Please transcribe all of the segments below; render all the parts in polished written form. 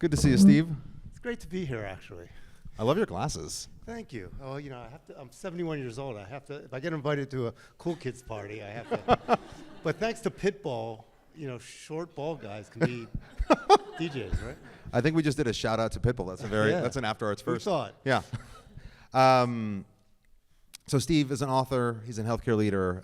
Good to see you, Steve. It's great to be here, actually. I love your glasses. Thank you. Oh, you know, I'm 71 years old. I have to, if I get invited to a cool kids party, I have to. But thanks to Pitbull, you know, short bald guys can be DJs, right? I think we just did a shout out to Pitbull. That's that's an After Arts first. Who thought? Yeah. So Steve is an author. He's a healthcare leader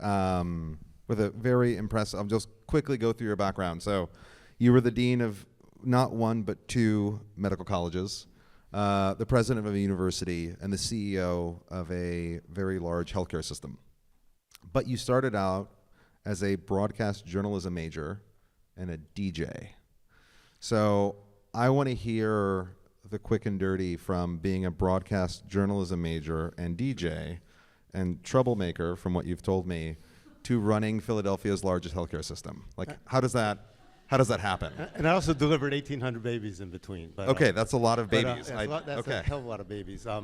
with a very impressive. I'll just quickly go through your background. So you were the dean of not one but two medical colleges, the president of a university, and the CEO of a very large healthcare system. But you started out as a broadcast journalism major and a DJ. So I want to hear the quick and dirty from being a broadcast journalism major and DJ and troublemaker, from what you've told me, to running Philadelphia's largest healthcare system. Like, how does that happen? And I also delivered 1,800 babies in between. But, okay, that's a lot of babies. That's a hell of a lot of babies. I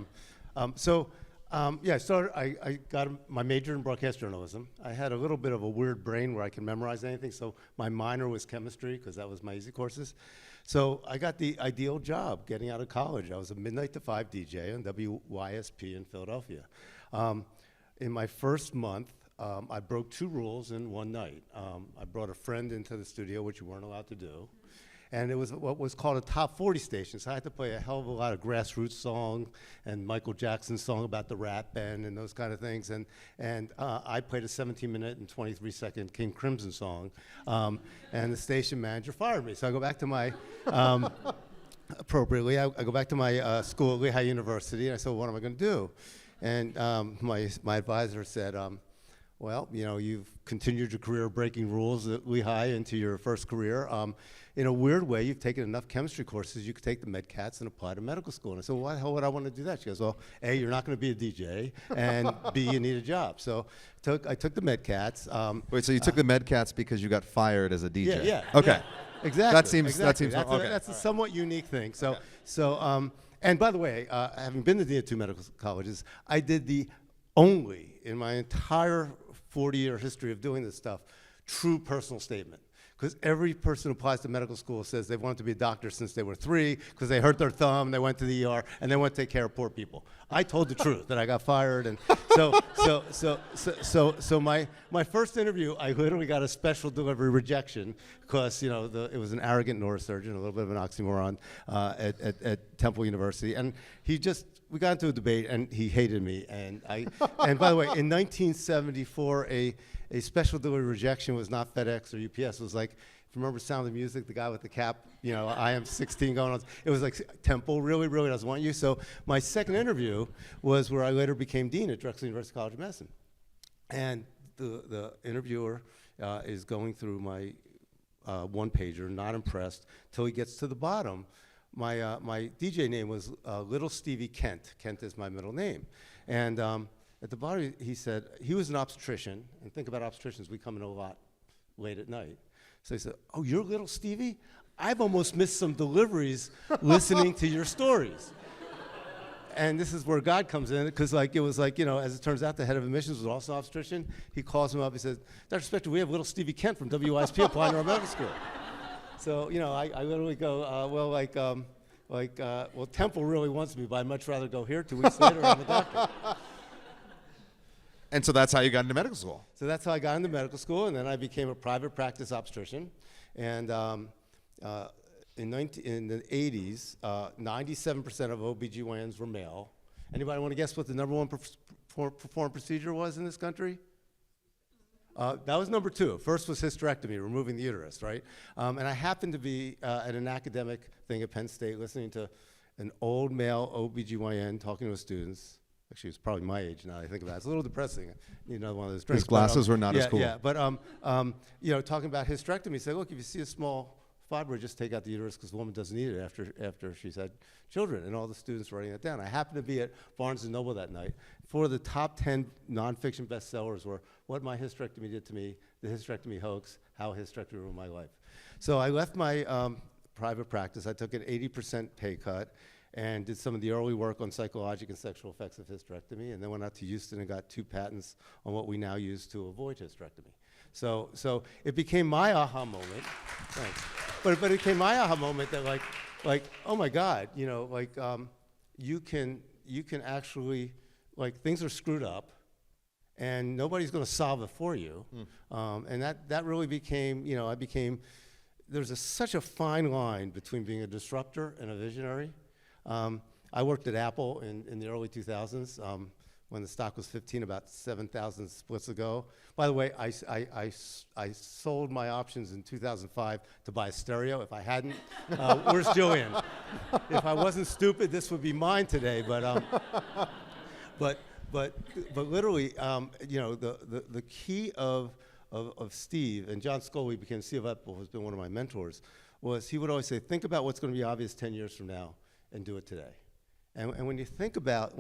got my major in broadcast journalism. I had a little bit of a weird brain where I can memorize anything, so my minor was chemistry because that was my easy courses. So I got the ideal job getting out of college. I was a midnight to 5 DJ on WYSP in Philadelphia. In my first month, I broke 2 rules in one night. I brought a friend into the studio, which you weren't allowed to do. And it was what was called a top 40 station. So I had to play a hell of a lot of grassroots song and Michael Jackson's song about the rap band and those kind of things. And I played a 17-minute and 23-second King Crimson song. And the station manager fired me. So I go back to my, appropriately, I go back to my school at Lehigh University. And I said, well, what am I going to do? And my advisor said, well, you know, you've continued your career breaking rules at Lehigh into your first career. In a weird way, you've taken enough chemistry courses, you could take the MedCats and apply to medical school. And I said, well, why the hell would I want to do that? She goes, well, A, you're not going to be a DJ, and B, you need a job. So I took the MedCats. Wait, so you took the MedCats because you got fired as a DJ? Yeah. Okay. Yeah, exactly. That seems okay. That's a somewhat unique thing. And by the way, having been to the 2 medical colleges, I did the only, in my entire 40-year history of doing this stuff, true personal statement. Because every person who applies to medical school says they wanted to be a doctor since they were 3, because they hurt their thumb, they went to the ER, and they went to take care of poor people. I told the truth that I got fired, and so my first interview, I literally got a special delivery rejection because, you know, it was an arrogant neurosurgeon, a little bit of an oxymoron at Temple University, and we got into a debate, and he hated me, and by the way, in 1974, a special delivery rejection was not FedEx or UPS. It was like, if you remember Sound of Music, the guy with the cap, you know, I am 16 going on. It was like, Temple really, really doesn't want you. So my second interview was where I later became dean at Drexel University College of Medicine. And the interviewer is going through my one-pager, not impressed, till he gets to the bottom. My DJ name was Little Stevie Kent. Kent is my middle name. And at the bottom, he said, he was an obstetrician, and think about obstetricians, we come in a lot late at night. So he said, oh, you're Little Stevie? I've almost missed some deliveries listening to your stories. And this is where God comes in, because it was like, you know, as it turns out, the head of admissions was also an obstetrician. He calls him up, he says, Dr. Spector, we have Little Stevie Kent from WISP applying to our medical school. So, you know, I literally go, well, Temple really wants me, but I'd much rather go here 2 weeks later I'm a doctor. And so that's how you got into medical school? So that's how I got into medical school, and then I became a private practice obstetrician. And in the 80s, 97% of OBGYNs were male. Anybody want to guess what the number 1 performed procedure was in this country? That was number 2. First was hysterectomy, removing the uterus, right? And I happened to be at an academic thing at Penn State listening to an old male OBGYN talking to his students. Actually, he was probably my age now that I think about it. It's a little depressing. I need another one of those drinks. His glasses were not as cool. Yeah, but you know, talking about hysterectomy, say, look, if you see a small fibroid, just take out the uterus because the woman doesn't need it after she's had children. And all the students were writing that down. I happened to be at Barnes & Noble that night. 4 of the top 10 nonfiction bestsellers were What My Hysterectomy Did to Me, The Hysterectomy Hoax, How Hysterectomy Ruined My Life. So I left my private practice. I took an 80% pay cut and did some of the early work on psychological and sexual effects of hysterectomy, and then went out to Houston and got 2 patents on what we now use to avoid hysterectomy. So it became my aha moment. Thanks. But it became my aha moment that, like, like, oh my God, you know, like, you can actually, like, things are screwed up, and nobody's going to solve it for you. And that really became, you know, there's such a fine line between being a disruptor and a visionary. I worked at Apple in the early 2000s when the stock was 15, about 7,000 splits ago. By the way, I sold my options in 2005 to buy a stereo. If I hadn't, where's Julian? If I wasn't stupid, this would be mine today. But literally, you know, the key of Steve, and John Scully became CEO of Apple, who's been one of my mentors, was he would always say, think about what's going to be obvious 10 years from now and do it today. And when you think about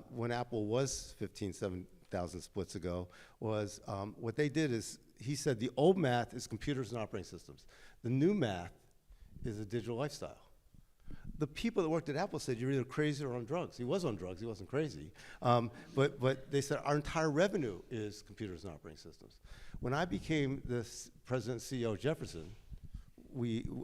when Apple was 7,000 splits ago, was what they did is, he said the old math is computers and operating systems. The new math is a digital lifestyle. The people that worked at Apple said you're either crazy or on drugs. He was on drugs, he wasn't crazy. But they said our entire revenue is computers and operating systems. When I became the president and CEO of Jefferson,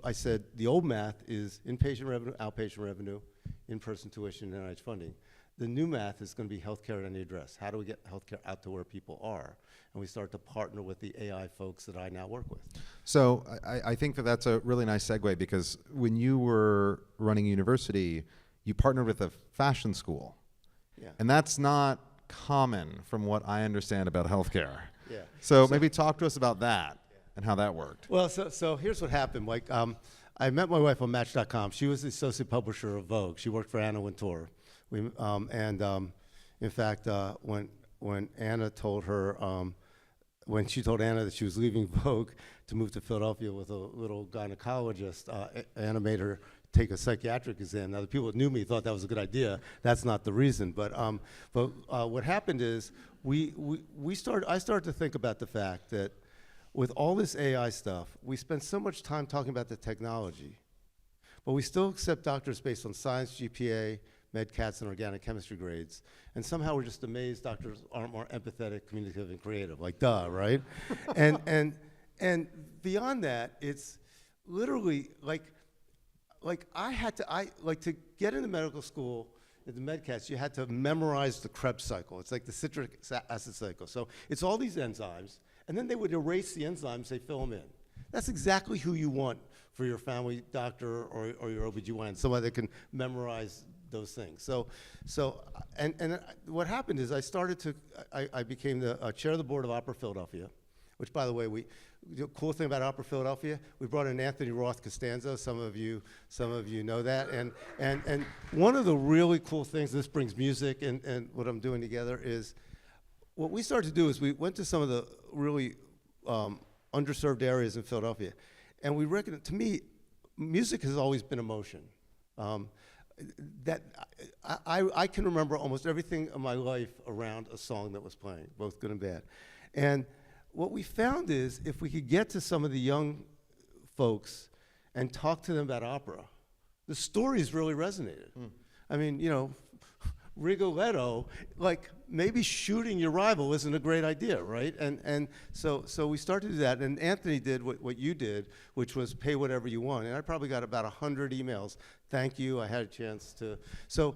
I said the old math is inpatient revenue, outpatient revenue, in-person tuition, and NIH funding. The new math is going to be healthcare at any address. How do we get healthcare out to where people are? And we start to partner with the AI folks that I now work with. So I think that that's a really nice segue, because when you were running university, you partnered with a fashion school. Yeah. And that's not common from what I understand about healthcare. Yeah. So maybe talk to us about that and how that worked. Well, so here's what happened. Like, I met my wife on Match.com. She was the associate publisher of Vogue. She worked for Anna Wintour. In fact, when Anna told her, when she told Anna that she was leaving Vogue to move to Philadelphia with a little gynecologist, Anna made her take a psychiatric exam. Now, the people that knew me thought that was a good idea. That's not the reason. But what happened is I started to think about the fact that with all this AI stuff, we spend so much time talking about the technology, but we still accept doctors based on science, GPA, MedCats, and organic chemistry grades. And somehow we're just amazed doctors aren't more empathetic, communicative, and creative. Like, duh, right? and beyond that, it's literally like to get into medical school, in the MedCats, you had to memorize the Krebs cycle. It's like the citric acid cycle. So it's all these enzymes, and then they would erase the enzymes, they fill them in. That's exactly who you want for your family doctor or your OBGYN, somebody that can memorize those things. So what happened is I became the chair of the board of Opera Philadelphia, which, by the way, the cool thing about Opera Philadelphia, we brought in Anthony Roth Costanzo. Some of you know that. And one of the really cool things, this brings music and what I'm doing together, is what we started to do is we went to some of the really underserved areas in Philadelphia. And we reckon, to me, music has always been emotion. That I can remember almost everything in my life around a song that was playing, both good and bad. And what we found is if we could get to some of the young folks and talk to them about opera, the stories really resonated. I mean, you know, Rigoletto, like, maybe shooting your rival isn't a great idea, right? And so we started to do that, and Anthony did what you did, which was pay whatever you want. And I probably got about 100 emails. Thank you, I had a chance to. So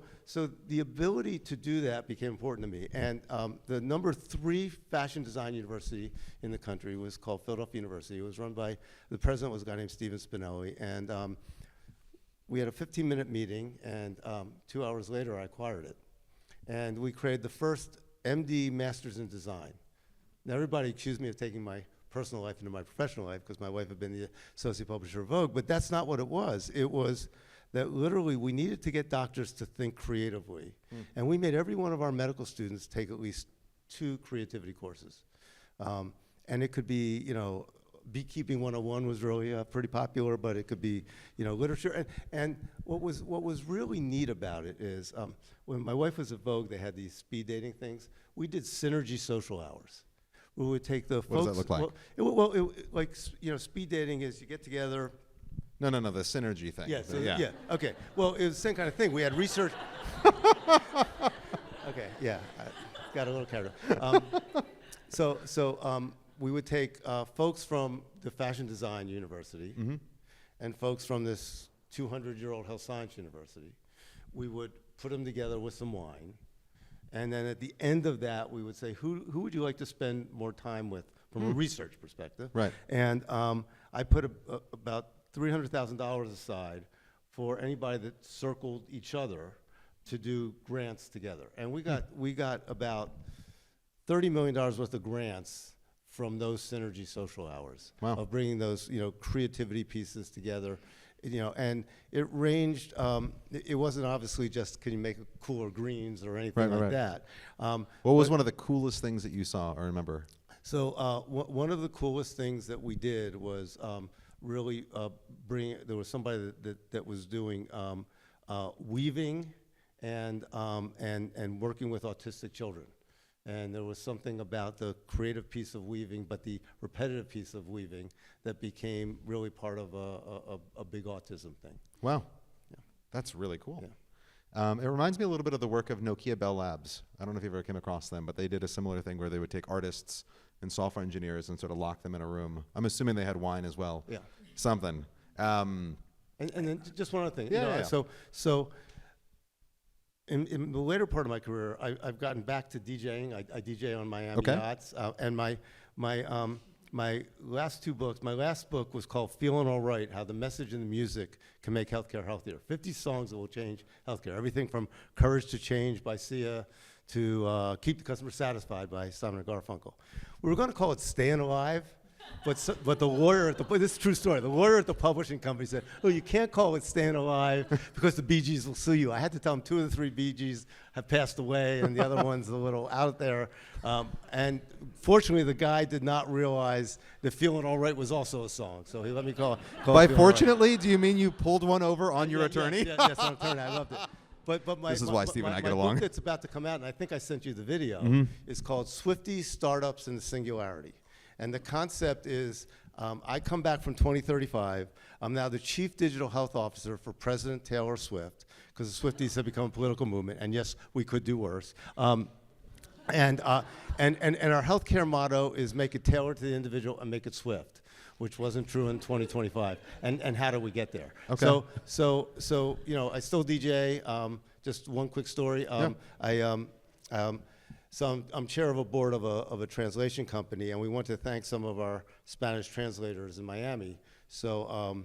the ability to do that became important to me. And the number 3 fashion design university in the country was called Philadelphia University. It was run by, the president was a guy named Steven Spinelli. And we had a 15-minute meeting, and 2 hours later, I acquired it. And we created the first MD Masters in Design. Now, everybody accused me of taking my personal life into my professional life because my wife had been the associate publisher of Vogue, but that's not what it was. It was that literally we needed to get doctors to think creatively. And we made every one of our medical students take at least 2 creativity courses. And it could be, you know, Beekeeping 101 was really pretty popular, but it could be, you know, literature. And what was really neat about it is when my wife was at Vogue, they had these speed dating things. We did synergy social hours. We would take the folks. What does that look like? Like, you know, speed dating is you get together. No, the synergy thing. Yeah, yeah. Okay. Well, it was the same kind of thing. We had research. Okay, yeah. I got a little carried away. We would take folks from the Fashion Design University, and folks from this 200-year-old health science university. We would put them together with some wine, and then at the end of that, we would say, who would you like to spend more time with from a research perspective? Right. And I put about $300,000 aside for anybody that circled each other to do grants together. And we got about $30 million worth of grants from those synergy social hours. Wow. Of bringing those, creativity pieces together. And it ranged, it wasn't obviously just can you make cooler greens or anything like that. What was one of the coolest things that you saw or remember? So one of the coolest things that we did was really there was somebody that was doing weaving and working with autistic children. And there was something about the creative piece of weaving, but the repetitive piece of weaving that became really part of a big autism thing. Wow. Yeah. That's really cool. Yeah. It reminds me a little bit of the work of Nokia Bell Labs. I don't know if you ever came across them, but they did a similar thing where they would take artists and software engineers and sort of lock them in a room. I'm assuming they had wine as well. Yeah. Something. And then just one other thing. Yeah. So in the later part of my career, I've gotten back to DJing. I DJ on Miami yachts. And my last two books, my last book was called Feeling All Right, How the Message and the Music Can Make Healthcare Healthier. 50 songs that will change healthcare. Everything from Courage to Change by Sia to Keep the Customer Satisfied by Simon & Garfunkel. We were going to call it Staying Alive. But the lawyer this is a true story. The lawyer at the publishing company said, "Oh, you can't call it Staying Alive because the Bee Gees will sue you." I had to tell him 2 of the 3 Bee Gees have passed away, and the other one's a little out there. And fortunately, the guy did not realize that "Feeling All Right" was also a song, so he let me call it. By fortunately, do you mean you pulled one over on your attorney? Yes, an attorney. I loved it. But this is why Steve and I get along. My book that's about to come out, and I think I sent you the video, is called "Swifties, Startups, and the Singularity." And the concept is, I come back from 2035. I'm now the Chief Digital Health Officer for President Taylor Swift, because the Swifties have become a political movement, and yes, we could do worse. And our healthcare motto is make it tailored to the individual and make it swift, which wasn't true in 2025. And how do we get there? Okay. So I still DJ. Just one quick story. So I'm chair of a board of a translation company, and we want to thank some of our Spanish translators in Miami. So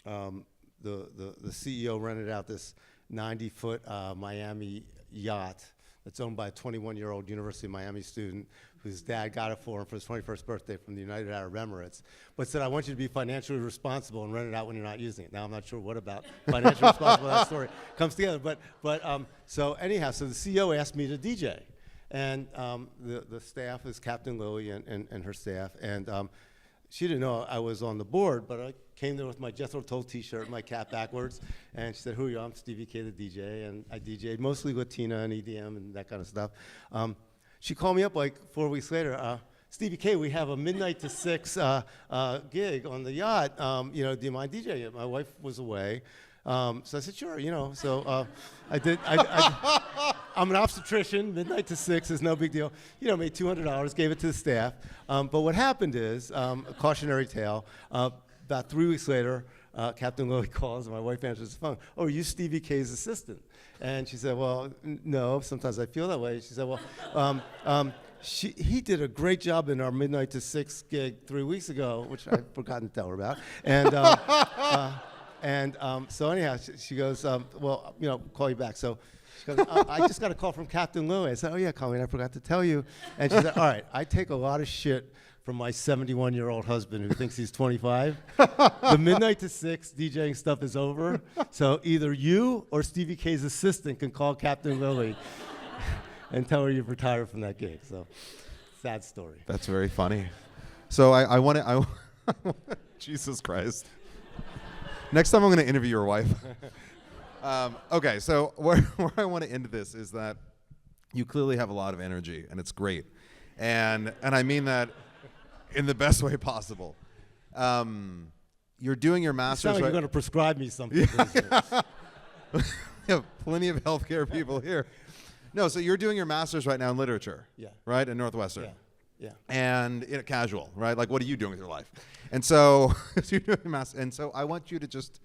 the CEO rented out this 90-foot Miami yacht that's owned by a 21-year-old University of Miami student whose dad got it for him for his 21st birthday from the United Arab Emirates, but said, "I want you to be financially responsible and rent it out when you're not using it." Now, I'm not sure what about financially responsible that story comes together, so anyhow, so the CEO asked me to DJ. And the staff is Captain Lily and her staff. And she didn't know I was on the board, but I came there with my Jethro Tull t-shirt and my cap backwards. And she said, "Who are you?" "I'm Stevie K, the DJ." And I DJ'd mostly Latina and EDM and that kind of stuff. She called me up like 4 weeks later. "Stevie K, we have a midnight to 6 gig on the yacht. Do you mind DJing it?" My wife was away. So I said, "Sure," so I did. I'm an obstetrician. Midnight to 6 is no big deal. Made $200, gave it to the staff. But what happened is, a cautionary tale, about 3 weeks later, Captain Lily calls, and my wife answers the phone. "Oh, are you Stevie K's assistant?" And she said, "Well, no, sometimes I feel that way." She said, "Well, he did a great job in our midnight to 6 gig 3 weeks ago," which I've forgotten to tell her about. And so anyhow, she goes, "Well, call you back." So she goes, "I just got a call from Captain Lily." I said, "Oh yeah, Colleen, I forgot to tell you." And she said, "All right, I take a lot of shit from my 71-year-old husband who thinks he's 25. The midnight to 6 DJing stuff is over. So either you or Stevie K's assistant can call Captain Lily and tell her you've retired from that gig." So sad story. That's very funny. So I want to, Jesus Christ. Next time I'm going to interview your wife. Okay, so where I want to end this is that you clearly have a lot of energy, and it's great. And I mean that in the best way possible. You're doing your master's. You sound like you're going to prescribe me something. We have plenty of healthcare people here. No, so you're doing your master's right now in literature, Yeah. right, at Northwestern. Yeah. Yeah. And casual, right? Like, what are you doing with your life? And so, and so I want you to just,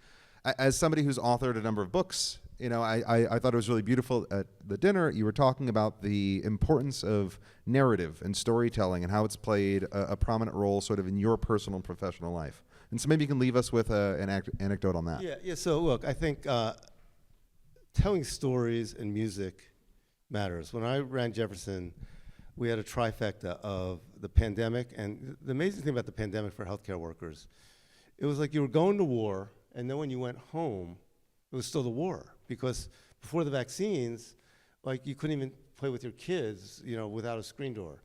as somebody who's authored a number of books, I thought it was really beautiful at the dinner. You were talking about the importance of narrative and storytelling and how it's played a prominent role sort of in your personal and professional life. And so maybe you can leave us with an anecdote on that. Yeah. So look, I think telling stories and music matters. When I ran Jefferson, we had a trifecta of the pandemic, and the amazing thing about the pandemic for healthcare workers, it was like you were going to war, and then when you went home, it was still the war, because before the vaccines, like you couldn't even play with your kids, without a screen door.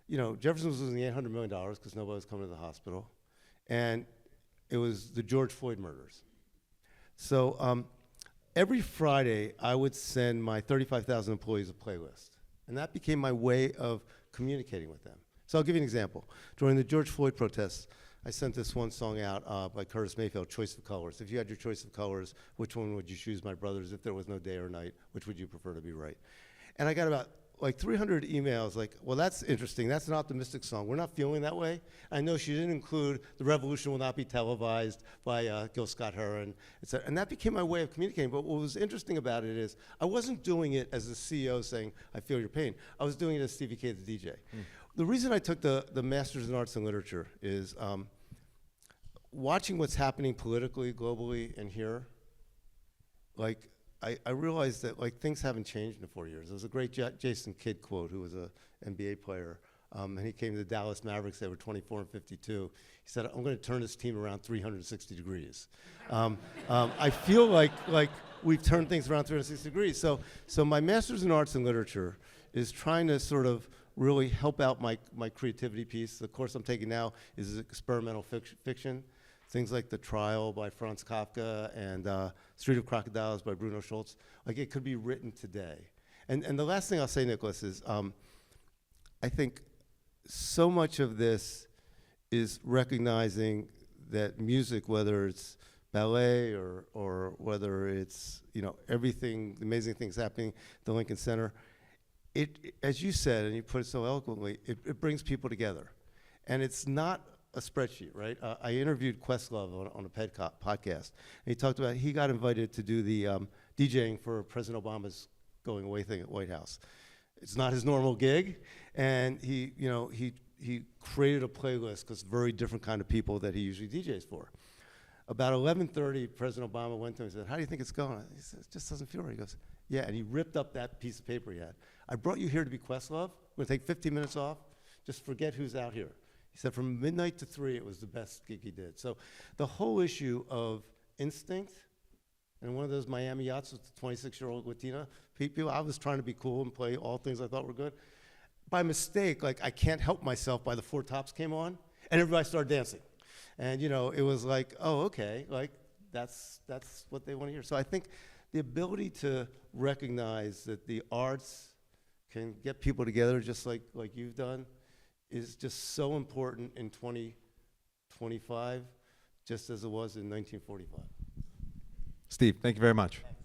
Jefferson was losing $800 million because nobody was coming to the hospital, and it was the George Floyd murders. So every Friday, I would send my 35,000 employees a playlist. And that became my way of communicating with them. So I'll give you an example. During the George Floyd protests, I sent this one song out by Curtis Mayfield, Choice of Colors. If you had your choice of colors, which one would you choose, my brothers? If there was no day or night, which would you prefer to be right? And I got about 300 emails like, well, that's interesting. That's an optimistic song. We're not feeling that way. I know she didn't include The Revolution Will Not Be Televised by Gil Scott-Heron, etc. And that became my way of communicating. But what was interesting about it is I wasn't doing it as a CEO saying, I feel your pain. I was doing it as Stevie K, the DJ. The reason I took the Masters in Arts and Literature is watching what's happening politically, globally, and here, I realized that things haven't changed in 4 years. There was a great Jason Kidd quote, who was an NBA player, and he came to the Dallas Mavericks. They were 24-52. He said, "I'm going to turn this team around 360 degrees." I feel like we've turned things around 360 degrees. So my master's in arts and literature is trying to sort of really help out my creativity piece. The course I'm taking now is experimental fiction. Things like The Trial by Franz Kafka and Street of Crocodiles by Bruno Schultz. It could be written today. And the last thing I'll say, Nicholas, is I think so much of this is recognizing that music, whether it's ballet or whether it's everything, the amazing things happening at the Lincoln Center, it, as you said, and you put it so eloquently, it brings people together. And it's not a spreadsheet, right? I interviewed Questlove on a podcast, and he talked about he got invited to do the DJing for President Obama's going away thing at White House. It's not his normal gig, and he created a playlist because very different kind of people that he usually DJs for. About 11:30, President Obama went to him and said, "How do you think it's going?" He said, "It just doesn't feel right." He goes, "Yeah," and he ripped up that piece of paper he had. "I brought you here to be Questlove. We're going to take 15 minutes off. Just forget who's out here." He said from midnight to 3, it was the best gig he did. So the whole issue of instinct, and one of those Miami yachts with the 26-year-old Latina people, I was trying to be cool and play all things I thought were good. By mistake, I can't help myself, by the Four Tops came on, and everybody started dancing. And it was like, oh, okay, that's what they want to hear. So I think the ability to recognize that the arts can get people together just like you've done is just so important in 2025, just as it was in 1945. Steve, thank you very much. Thanks.